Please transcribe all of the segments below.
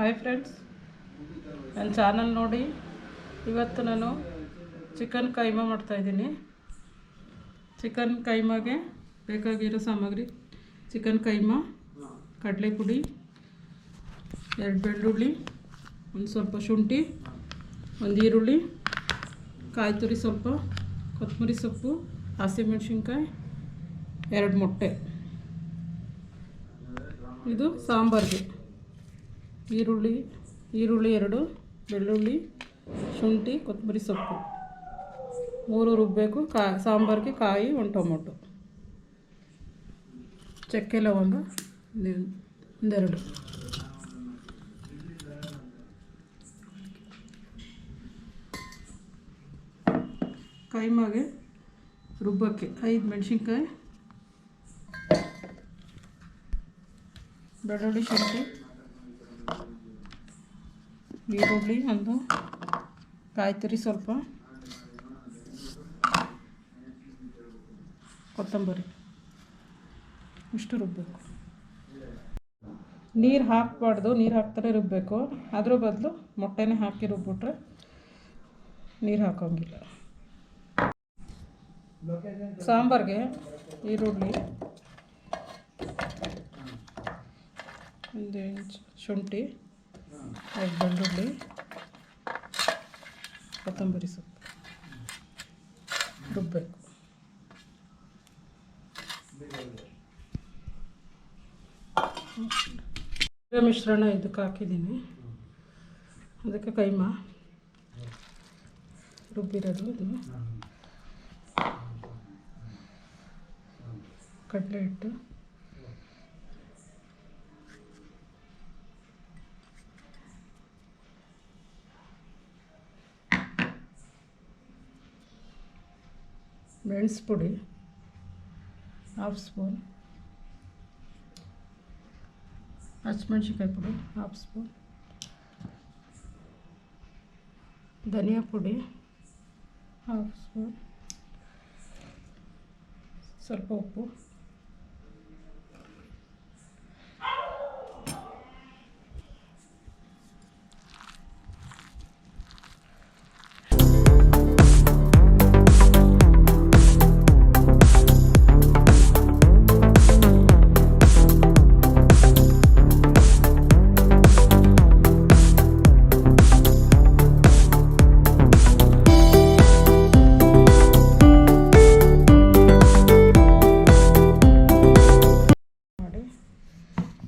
Hi friends, ನನ್ನ channel ನೋಡಿ. ಇವತ್ತು ನಾನು ಚಿಕನ್ ಕೈಮಾ ಮಾಡ್ತಾಯಿದ್ದೀನಿ. ಚಿಕನ್ ಕೈಮಾಗೆ ಬೇಕಾಗಿರೋ ಸಾಮಗ್ರಿ: ಚಿಕನ್ ಕೈಮಾ, ಕಡಲೆ ಪುಡಿ, 2 ಬೆಳ್ಳುಳ್ಳಿ, ಒಂದು ಸ್ವಲ್ಪ ಶುಂಠಿ, ಒಂದು ಈರುಳ್ಳಿ, ಕಾಯಿ ತುರಿ ಸ್ವಲ್ಪ, ಕೊತ್ತಂಬರಿ ಸೊಪ್ಪು, ಹಸಿಮೆಣಸಿನ್ಕಾಯಿ, 2 ಮೊಟ್ಟೆ. ಇದು ಸಾಂಬಾರಿಗೆ ಈರುಳ್ಳಿ 2, ಬೆಳ್ಳುಳ್ಳಿ, ಶುಂಠಿ, ಕೊತ್ತಂಬರಿ ಸೊಪ್ಪು 3 ರುಬ್ಬಬೇಕು. ಸಾಂಬಾರಿಗೆ ಕಾಯಿ, 1 ಟೊಮೊಟೊ, ಚಕ್ಕೆ ಲವಂಗ 2. ಕೈಮಾಗೆ ರುಬ್ಬಕ್ಕೆ 5 ಮೆಣಸಿನ್ಕಾಯಿ, ಬೆಳ್ಳುಳ್ಳಿ, ಶುಂಠಿ, ಈರುಳ್ಳಿ, ಒಂದು ಕಾಯಿ ತುರಿ ಸ್ವಲ್ಪ, ಕೊತ್ತಂಬರಿ, ಇಷ್ಟು ರುಬ್ಬಬೇಕು. ನೀರು ಹಾಕಬಾರ್ದು, ನೀರು ಹಾಕ್ತಾರೆ ರುಬ್ಬಬೇಕು. ಅದ್ರ ಬದಲು ಮೊಟ್ಟೆನೇ ಹಾಕಿ ರುಬ್ಬಿಟ್ರೆ ನೀರು ಹಾಕೋಂಗಿಲ್ಲ. ಸಾಂಬಾರಿಗೆ ಈರುಳ್ಳಿ, 1 ಇಂಚ್ ಶುಂಠಿ, 5 ಬೆಳ್ಳುಳ್ಳಿ, ಕೊತ್ತಂಬರಿ ಸೊಪ್ಪು ರುಬ್ಬಬೇಕು. ಮಿಶ್ರಣ ಇದಕ್ಕೆ ಹಾಕಿದ್ದೀನಿ. ಅದಕ್ಕೆ ಕೈಮಾ ರುಬ್ಬಿರೋದು, ಇದು ಕಡಲೆ ಹಿಟ್ಟು, ಮೆಣಸು ಪುಡಿ 1/2 ಸ್ಪೂನ್, ಹಸಿಮೆಣಸಿನ್ಕಾಯಿ ಪುಡಿ 1/2 ಸ್ಪೂನ್, ಧನಿಯಾ ಪುಡಿ 1/2 ಸ್ಪೂನ್, ಸ್ವಲ್ಪ ಉಪ್ಪು,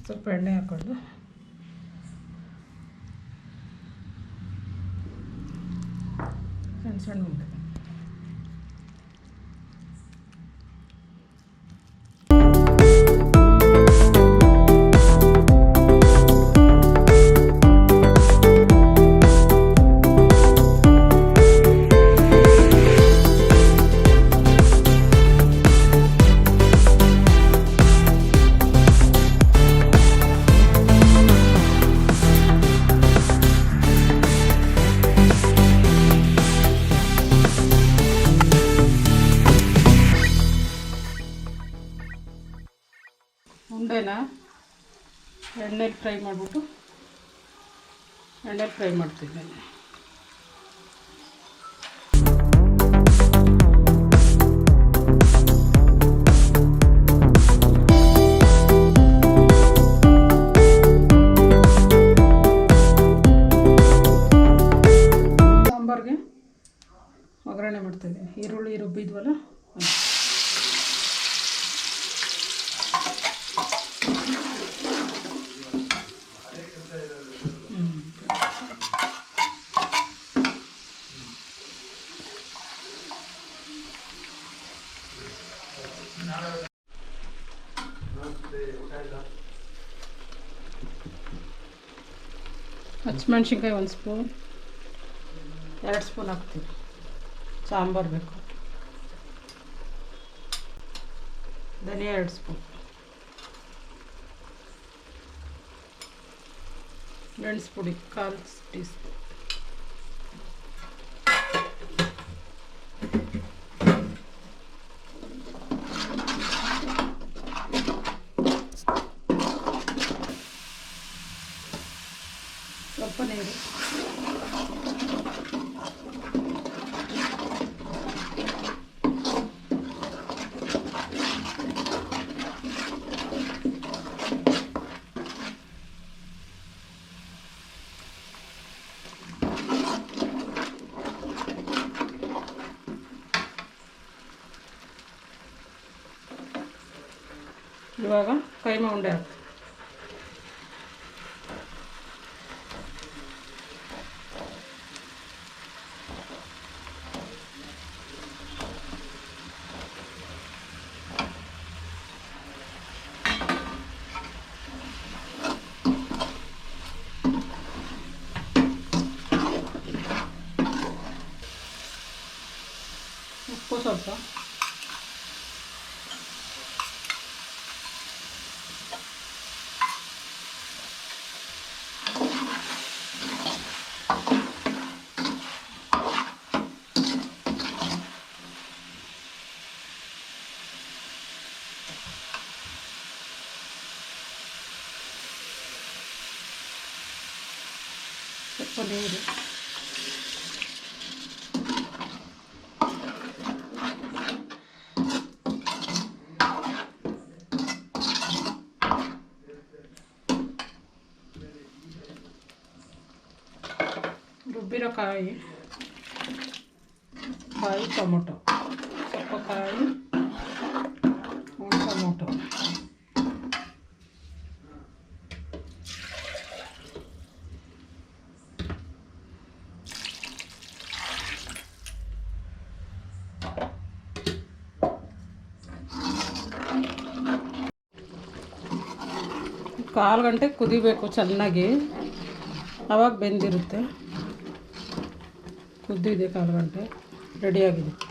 ಸ್ವಲ್ಪ ಎಣ್ಣೆ ಹಾಕ್ಕೊಂಡು ಸಣ್ಣ ಸಣ್ಣ ಉಂಡೆ. ಉಂಡೆನ ಎಣ್ಣೆಲಿ ಫ್ರೈ ಮಾಡಿಬಿಟ್ಟು ಫ್ರೈ ಮಾಡ್ತಿದ್ದೇನೆ. ಸಾಂಬಾರಿಗೆ ಒಗ್ಗರಣೆ ಮಾಡ್ತಿದ್ದೀನಿ. ಈರುಳ್ಳಿ ರುಬ್ಬಿದ್ವಲ್ಲ, ಹಸಿಮೆಣಸಿನ್ಕಾಯಿ 1 ಸ್ಪೂನ್, 2 ಸ್ಪೂನ್ ಹಾಕ್ತೀವಿ. ಸಾಂಬಾರು ಬೇಕು. ಧನಿಯಾ 2 ಸ್ಪೂನ್, ಮೆಣಸು ಪುಡಿ 1/4 ಟೀ ಸ್ಪೂನ್, ಇವಾಗ ಕೈಮಾ ಉಂಡೆ ಹಾಕಿ ಉಪ್ಪು ಸ್ವಲ್ಪ ಸ್ವಲ್ಪ ನೀರು ರುಬ್ಬಿರೋ ಕಾಯಿ ಟೊಮೊಟೊ ಸ್ವಲ್ಪ ಕಾಯಿ ಟೊಮೊಟೊ ಕಾಲು ಗಂಟೆ ಕುದಿಬೇಕು ಚೆನ್ನಾಗಿ, ಆವಾಗ ಬೆಂದಿರುತ್ತೆ. ಕುದ್ದಿದೆ ಕಾಲು ಗಂಟೆ, ರೆಡಿಯಾಗಿದೆ.